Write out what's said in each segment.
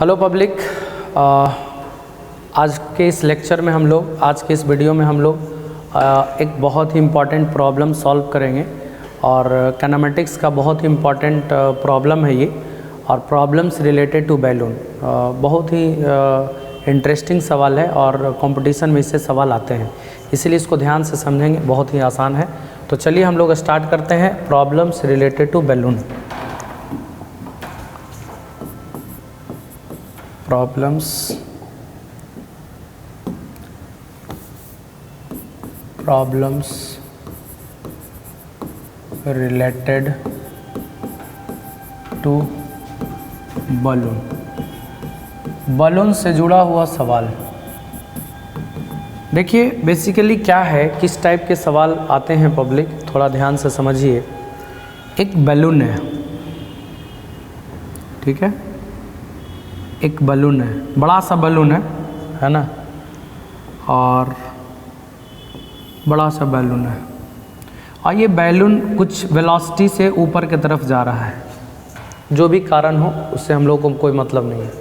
Hello public, आज के इस लेक्चर में हम लोग, आज के इस वीडियो में हम लोग एक बहुत ही इम्पॉर्टेंट प्रॉब्लम सॉल्व करेंगे और काइनेमेटिक्स का बहुत ही इम्पॉर्टेंट प्रॉब्लम है ये। और प्रॉब्लम्स रिलेटेड टू बैलून बहुत ही इंटरेस्टिंग सवाल है और कंपटीशन में इससे सवाल आते हैं, इसीलिए इसको ध्यान से समझेंगे, बहुत ही आसान है। तो चलिए हम लोग स्टार्ट करते हैं problems related to balloon. Problems related to balloon, balloon से जुड़ा हुआ सवाल। देखिए बेसिकली क्या है, किस टाइप के सवाल आते हैं पब्लिक, थोड़ा ध्यान से समझिए। एक बैलून है, ठीक है, एक बलून है, बड़ा सा बलून है ना, और बड़ा सा बैलून है, और ये बैलून कुछ वेलोसिटी से ऊपर की तरफ जा रहा है। जो भी कारण हो उससे हम लोगों को कोई मतलब नहीं है।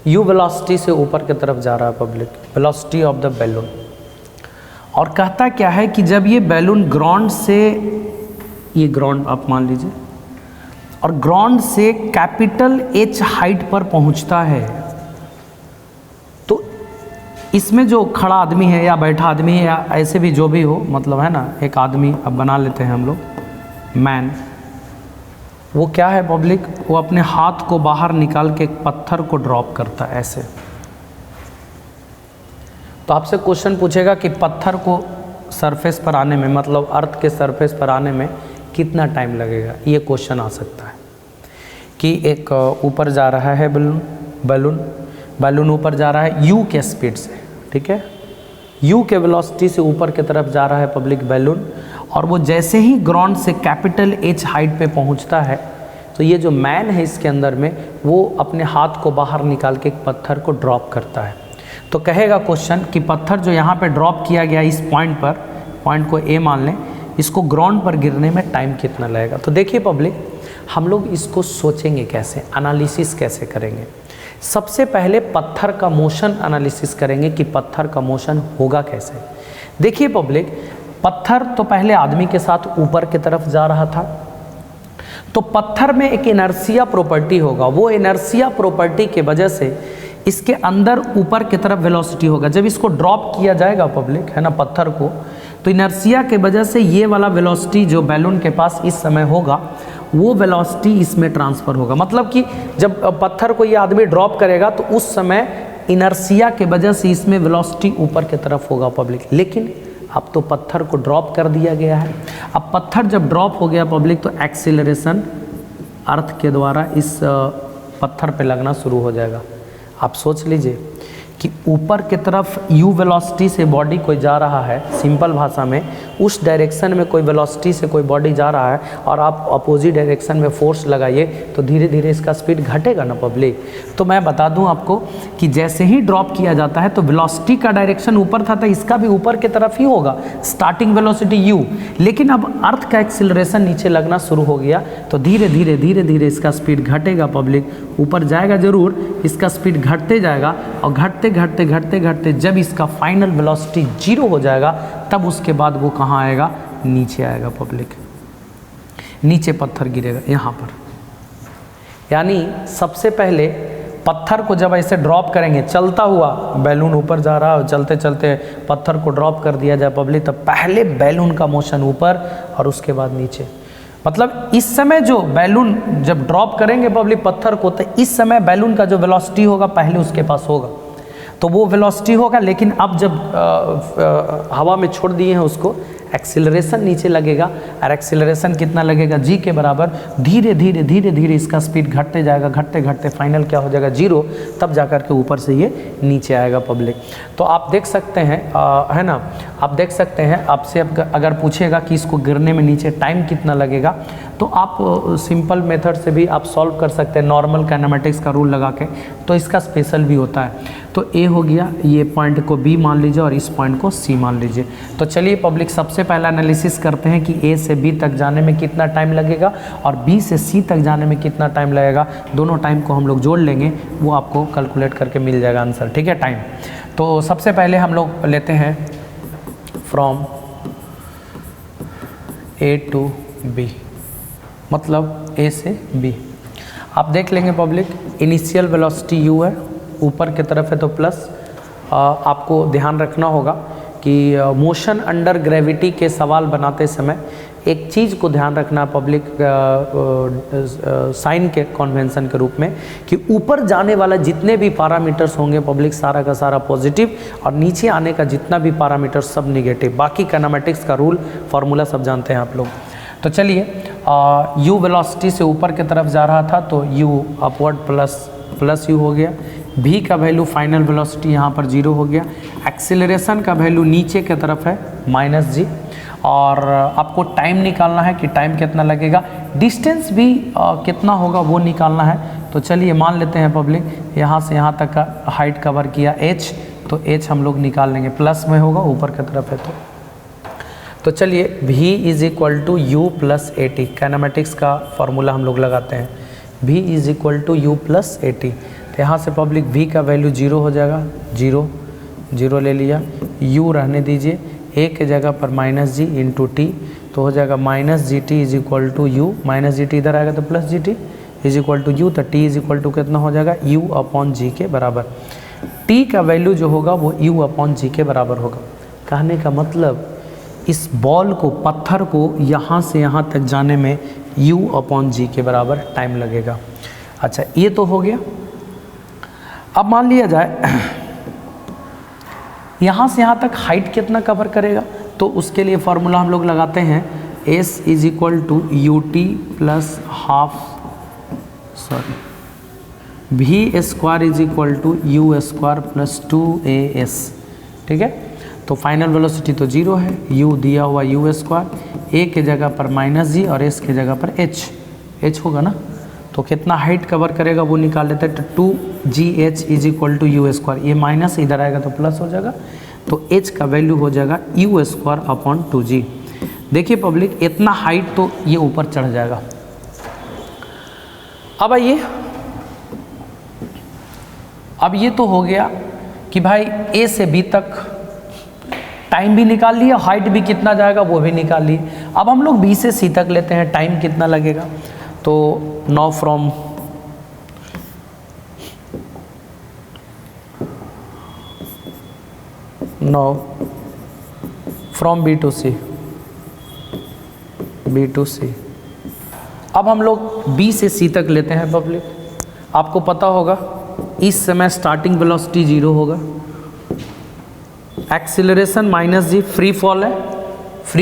यू वेलोसिटी से ऊपर की तरफ जा रहा है public, velocity of the balloon. और कहता क्या है कि जब ये बैलून ग्राउंड से, ये ग्राउंड आप मान लीजिए, और ग्राउंड से कैपिटल एच हाइट पर पहुंचता है, तो इसमें जो खड़ा आदमी है या बैठा आदमी है या ऐसे भी जो भी हो, मतलब है ना, एक आदमी अब बना लेते हैं हम लोग, मैन, वो क्या है पब्लिक, वो अपने हाथ को बाहर निकाल के एक पत्थर को ड्रॉप करता है ऐसे। तो आपसे क्वेश्चन पूछेगा कि पत्थर को सरफेस पर आने में, मतलब अर्थ के सरफेस पर आने में कितना टाइम लगेगा। ये क्वेश्चन आ सकता है कि एक ऊपर जा रहा है बैलून ऊपर जा रहा है यू के स्पीड से, ठीक है, यू के वेलोसिटी से ऊपर की तरफ जा रहा है पब्लिक बैलून, और वो जैसे ही ग्राउंड से कैपिटल एच हाइट पे पहुंचता है, तो ये जो मैन है इसके अंदर में, वो अपने हाथ को बाहर निकाल के एक पत्थर को ड्रॉप करता है। तो कहेगा क्वेश्चन कि पत्थर जो यहाँ पे ड्रॉप किया गया इस पॉइंट पर, पॉइंट को ए मान लें, इसको ग्राउंड पर गिरने में टाइम कितना लगेगा। तो देखिए पब्लिक, हम लोग इसको सोचेंगे कैसे, एनालिसिस कैसे करेंगे। सबसे पहले पत्थर का मोशन एनालिसिस करेंगे कि पत्थर का मोशन होगा कैसे। देखिए पब्लिक, पत्थर तो पहले आदमी के साथ ऊपर की तरफ जा रहा था, तो पत्थर में एक इनर्शिया प्रॉपर्टी होगा, वो इनर्शिया प्रॉपर्टी के वजह से इसके अंदर ऊपर की तरफ वेलोसिटी होगा। जब इसको ड्रॉप किया जाएगा पब्लिक, है ना, पत्थर को, तो इनर्शिया के वजह से ये वाला वेलोसिटी जो बैलून के पास इस समय होगा, वो वेलोसिटी इसमें ट्रांसफ़र होगा। मतलब कि जब पत्थर को ये आदमी ड्रॉप करेगा तो उस समय इनर्शिया के वजह से इसमें वेलोसिटी ऊपर की तरफ होगा पब्लिक। लेकिन अब तो पत्थर को ड्रॉप कर दिया गया है। अब पत्थर जब ड्रॉप हो गया पब्लिक, तो एक्सीलरेशन अर्थ के द्वारा इस पत्थर पे लगना शुरू हो जाएगा। आप सोच लीजिए कि ऊपर की तरफ यू वेलोसिटी से बॉडी कोई जा रहा है, सिंपल भाषा में उस डायरेक्शन में कोई वेलोसिटी से कोई बॉडी जा रहा है, और आप अपोजिट डायरेक्शन में फोर्स लगाइए तो धीरे धीरे इसका स्पीड घटेगा ना पब्लिक। तो मैं बता दूं आपको कि जैसे ही ड्रॉप किया जाता है तो वेलोसिटी का डायरेक्शन ऊपर था, तो इसका भी ऊपर की तरफ ही होगा, स्टार्टिंग वेलोसिटी यू। लेकिन अब अर्थ का एक्सीलरेशन नीचे लगना शुरू हो गया, तो धीरे धीरे इसका स्पीड घटेगा पब्लिक। ऊपर जाएगा जरूर, इसका स्पीड घटते जाएगा, और घटते जब इसका फाइनल वेलोसिटी 0 हो जाएगा, तब उसके बाद वो कहाँ आएगा, नीचे आएगा पब्लिक, नीचे पत्थर गिरेगा यहाँ पर। यानी सबसे पहले पत्थर को जब ऐसे ड्रॉप करेंगे, चलता हुआ बैलून ऊपर जा रहा है, चलते चलते पत्थर को ड्रॉप कर दिया जाए पब्लिक, तब पहले बैलून का मोशन ऊपर और उसके बाद नीचे। मतलब इस समय जो बैलून जब ड्रॉप करेंगे पब्लिक पत्थर को, तो इस समय बैलून का जो वेलोसिटी होगा पहले उसके पास होगा, तो वो वेलोसिटी होगा। लेकिन अब जब हवा में छोड़ दिए हैं उसको, एक्सीलरेशन नीचे लगेगा, और एक्सीलरेशन कितना लगेगा, जी के बराबर। धीरे धीरे इसका स्पीड घटते जाएगा, घटते फाइनल क्या हो जाएगा, 0, तब जाकर के ऊपर से ये नीचे आएगा पब्लिक। तो आप देख सकते हैं, है ना, आप देख सकते हैं, आपसे अगर पूछेगा कि इसको गिरने में नीचे टाइम कितना लगेगा, तो आप सिंपल मेथड से भी आप सॉल्व कर सकते हैं, नॉर्मल काइनेमेटिक्स का रूल लगा के। तो इसका स्पेशल भी होता है। तो ए हो गया, ये पॉइंट को बी मान लीजिए और इस पॉइंट को सी मान लीजिए। तो चलिए पब्लिक, सबसे सबसे पहला एनालिसिस करते हैं कि ए से बी तक जाने में कितना टाइम लगेगा और बी से सी तक जाने में कितना टाइम लगेगा। दोनों टाइम को हम लोग जोड़ लेंगे, वो आपको कैलकुलेट करके मिल जाएगा आंसर, ठीक है, टाइम। तो सबसे पहले हम लोग लेते हैं फ्रॉम ए टू बी, मतलब ए से बी। आप देख लेंगे पब्लिक, इनिशियल वेलोसिटी यू है, ऊपर की तरफ है तो प्लस। आपको ध्यान रखना होगा कि मोशन अंडर ग्रेविटी के सवाल बनाते समय एक चीज़ को ध्यान रखना पब्लिक, साइन के कन्वेंशन के रूप में, कि ऊपर जाने वाला जितने भी पैरामीटर्स होंगे पब्लिक सारा का सारा पॉजिटिव, और नीचे आने का जितना भी पैरामीटर सब निगेटिव। बाकी काइनेमेटिक्स का रूल फार्मूला सब जानते हैं आप लोग। तो चलिए, यू वेलोसिटी से ऊपर की तरफ जा रहा था तो यू अपवर्ड प्लस यू हो गया। भी का वैल्यू फाइनल वेलोसिटी यहाँ पर 0 हो गया। एक्सीलरेशन का वैल्यू नीचे की तरफ है -g, और आपको टाइम निकालना है कि टाइम कितना लगेगा, डिस्टेंस भी कितना होगा वो निकालना है। तो चलिए मान लेते हैं पब्लिक, यहाँ से यहाँ तक का हाइट कवर किया h, तो h हम लोग निकाल लेंगे, प्लस में होगा ऊपर की तरफ है तो चलिए v = u + at, काइनेमेटिक्स का फॉर्मूला हम लोग लगाते हैं, v = u + at। तो यहाँ से पब्लिक v का वैल्यू 0 हो जाएगा, 0 ले लिया, u रहने दीजिए, a के जगह पर -g × t, तो हो जाएगा -gt = u, -gt इधर आएगा तो +gt = u, तो t = कितना हो जाएगा, u/g के बराबर। t का वैल्यू जो होगा वो u/g के बराबर होगा। कहने का मतलब इस बॉल को, पत्थर को यहाँ से यहाँ तक जाने में u/g के बराबर टाइम लगेगा। अच्छा, ये तो हो गया। अब मान लिया जाए यहाँ से यहाँ तक हाइट कितना कवर करेगा, तो उसके लिए फॉर्मूला हम लोग लगाते हैं, s = ut + half, sorry, v² = u² + 2as, ठीक है। तो फाइनल वेलोसिटी तो 0 है, u दिया हुआ u², a के जगह पर -g और s के जगह पर h होगा ना। तो कितना हाइट कवर करेगा वो निकाल लेते हैं। तो 2gh = u², ये माइनस इधर आएगा तो प्लस हो जाएगा, तो h का वैल्यू हो जाएगा u²/2g। देखिए पब्लिक, इतना हाइट तो ये ऊपर चढ़ जाएगा। अब आइए, अब ये तो हो गया कि भाई a से b तक टाइम भी निकाल लिया, हाइट भी कितना जाएगा वो भी निकाल लिए। अब हम लोग b से c तक लेते हैं, टाइम कितना लगेगा। तो now from b to c, अब हम लोग b से c तक लेते हैं पब्लिक। आपको पता होगा इस समय स्टार्टिंग वेलोसिटी 0 होगा, एक्सीलरेशन -g, फ्री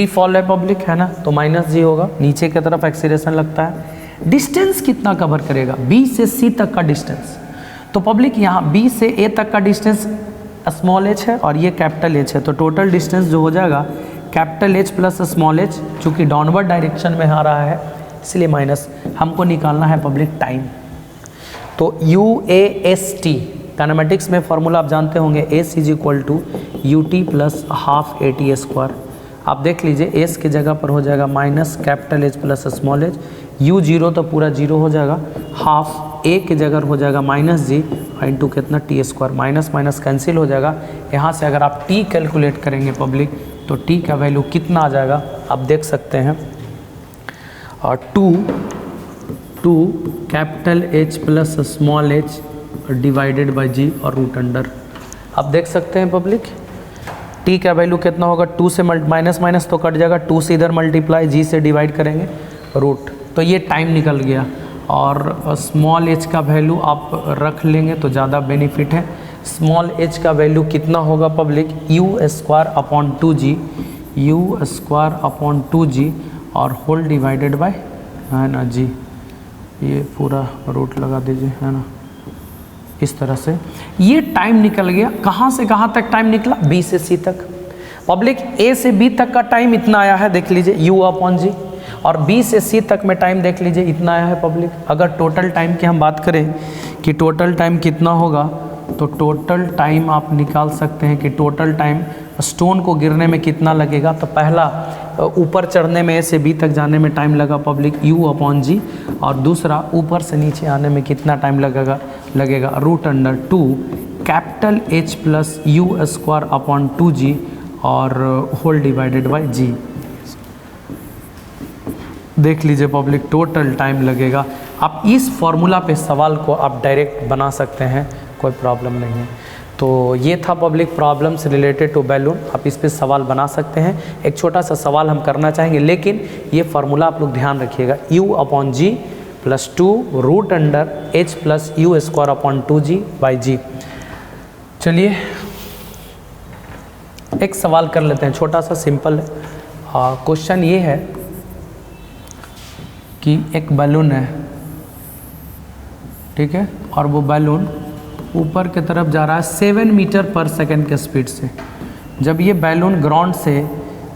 फॉल है पब्लिक, है ना, तो -g होगा, नीचे की तरफ एक्सीलरेशन लगता है। डिस्टेंस कितना कवर करेगा, b से c तक का डिस्टेंस, तो पब्लिक यहाँ b से a तक का डिस्टेंस स्मॉल h है और ये कैपिटल H है, तो टोटल डिस्टेंस जो हो जाएगा कैपिटल H + स्मॉल h, चूँकि डाउनवर्ड डायरेक्शन में आ रहा है इसलिए माइनस। हमको निकालना है पब्लिक टाइम, तो UAST, काइनेमेटिक्स में फॉर्मूला आप जानते होंगे, s = ut + हाफ at²। आप देख लीजिए, s के जगह पर हो जाएगा minus capital H + small h, u 0 तो पूरा 0 हो जाएगा, हाफ a के जगह हो जाएगा -g इंटू कितना t², माइनस कैंसिल हो जाएगा। यहाँ से अगर आप t कैलकुलेट करेंगे पब्लिक, तो t का वैल्यू कितना आ जाएगा आप देख सकते हैं, और 2 capital H + small h / g और रूट अंडर। आप देख सकते हैं पब्लिक, t का वैल्यू कितना होगा, 2 से माइनस तो कट जाएगा, 2 से इधर मल्टीप्लाई, g से डिवाइड करेंगे रूट, तो ये टाइम निकल गया। और स्मॉल h का वैल्यू आप रख लेंगे तो ज़्यादा बेनिफिट है। स्मॉल h का वैल्यू कितना होगा पब्लिक, u²/2g, u²/2g और होल डिवाइडेड बाय, है ना जी, ये पूरा रूट लगा दीजिए, है ना, इस तरह से ये टाइम निकल गया। कहाँ से कहाँ तक टाइम निकला, b से c तक। पब्लिक a से b तक का टाइम इतना आया है, देख लीजिए u/g, और b से c तक में टाइम देख लीजिए इतना आया है पब्लिक। अगर टोटल टाइम की हम बात करें कि टोटल टाइम कितना होगा, तो टोटल टाइम आप निकाल सकते हैं कि टोटल टाइम स्टोन को गिरने में कितना लगेगा, तो पहला ऊपर चढ़ने में A से B तक जाने में टाइम लगा पब्लिक U/G, और दूसरा ऊपर से नीचे आने में कितना टाइम लगेगा √2 कैपिटल H प्लस U²/2G और होल डिवाइडेड बाय G। देख लीजिए पब्लिक, टोटल टाइम लगेगा। आप इस फॉर्मूला पे सवाल को आप डायरेक्ट बना सकते हैं, कोई प्रॉब्लम नहीं है। तो ये था public problems related to balloon, आप इस पे सवाल बना सकते हैं। एक छोटा सा सवाल हम करना चाहेंगे, लेकिन ये फार्मूला आप लोग ध्यान रखिएगा, U/G plus 2 √H plus U²/2G by G। चलिए एक सवाल कर लेते हैं, छोटा सा सिंपल है। क्वेश्चन ये है कि एक बैलून है, ठीक है, और वो बैलून ऊपर की तरफ जा रहा है 7 मीटर पर सेकेंड के स्पीड से। जब ये बैलून ग्राउंड से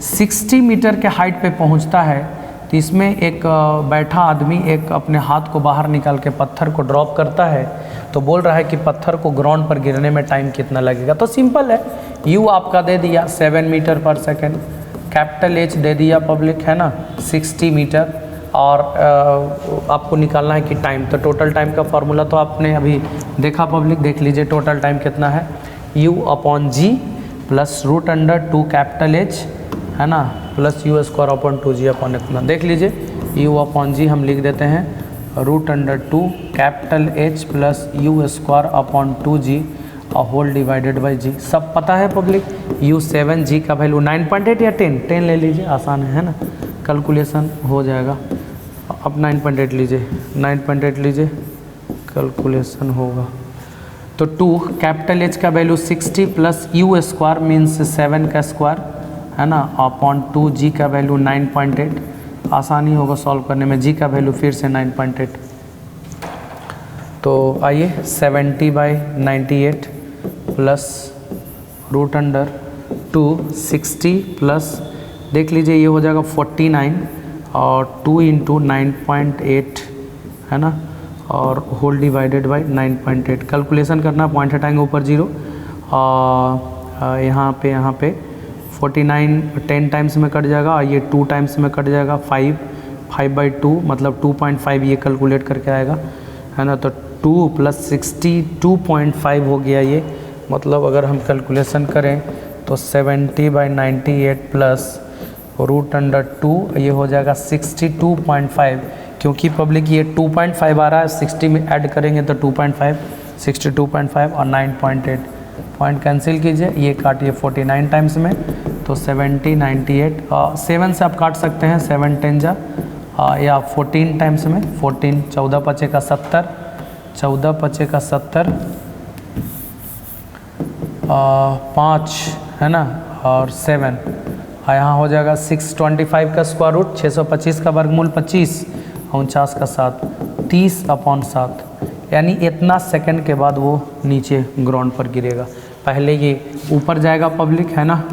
60 मीटर के हाइट पे पहुंचता है, तो इसमें एक बैठा आदमी एक अपने हाथ को बाहर निकाल के पत्थर को ड्रॉप करता है। तो बोल रहा है कि पत्थर को ग्राउंड पर गिरने में टाइम कितना लगेगा। तो सिंपल है, U आपका दे दिया 7 मीटर पर सेकेंड, कैपिटल H दे दिया पब्लिक, है ना 60 मीटर, और आपको निकालना है कि टाइम। तो टोटल टाइम का फॉर्मूला तो आपने अभी देखा पब्लिक, देख लीजिए टोटल टाइम कितना है, U/G प्लस √2 कैपिटल H, है ना, प्लस U²/2G अपॉन इतना। देख लीजिए U/G हम लिख देते हैं √2 कैपिटल H प्लस U²/2G और होल डिवाइडेड बाई G। सब पता है पब्लिक। U7G का वैल्यू 9.8 या 10 ले लीजिए, आसान है ना, कैलकुलेशन हो जाएगा। अब 9.8 लीजिए, 9.8 लीजिए, कैलकुलेशन होगा। तो 2 कैपिटल H का वैल्यू 60 प्लस U² मीन्स 7 का स्क्वायर, है ना, अपॉन 2G का वैल्यू 9.8। आसानी होगा सॉल्व करने में। G का वैल्यू फिर से 9.8। तो आइए 70/98 प्लस √2 60 प्लस, देख लीजिए ये हो जाएगा 49 और 2 × 9.8, है ना, और होल डिवाइडेड बाई 9.8। कैलकुलेशन करना, पॉइंट हटाएंगे ऊपर 0, और यहाँ पे 49 10 टाइम्स में कट जाएगा, और ये 2 टाइम्स में कट जाएगा, 5/2 मतलब 2.5 ये कैलकुलेट करके आएगा, है ना। तो 2 प्लस 60 2.5 हो गया ये, मतलब अगर हम कैलकुलेशन करें तो 70/98 प्लस √2 ये हो जाएगा 62.5। क्योंकि पब्लिक ये 2.5 आ रहा है, 60 में ऐड करेंगे तो 2.5, 62.5 और 9.8, पॉइंट कैंसिल कीजिए, ये काटिए 49 टाइम्स में, तो 70 98 7 से आप काट सकते हैं, 7 10 जा, या 14 टाइम्स में, 14 14 पचे का 70, 14 पचे का 70, 5 है ना, और 7, यहाँ हो जाएगा 625 का स्क्वायर रूट, 625 का वर्गमूल 25, 49 का 7, 30/7, यानी इतना सेकंड के बाद वो नीचे ग्राउंड पर गिरेगा। पहले ये ऊपर जाएगा पब्लिक, है ना,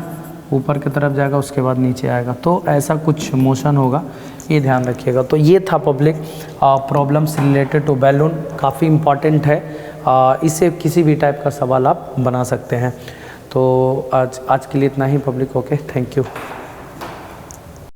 ऊपर की तरफ जाएगा, उसके बाद नीचे आएगा। तो ऐसा कुछ मोशन होगा, ये ध्यान रखिएगा। तो ये था public problems related to balloon, काफ़ी इम्पॉर्टेंट है। इससे किसी भी टाइप का सवाल आप बना सकते हैं। तो आज के लिए इतना ही पब्लिक। Okay, thank you.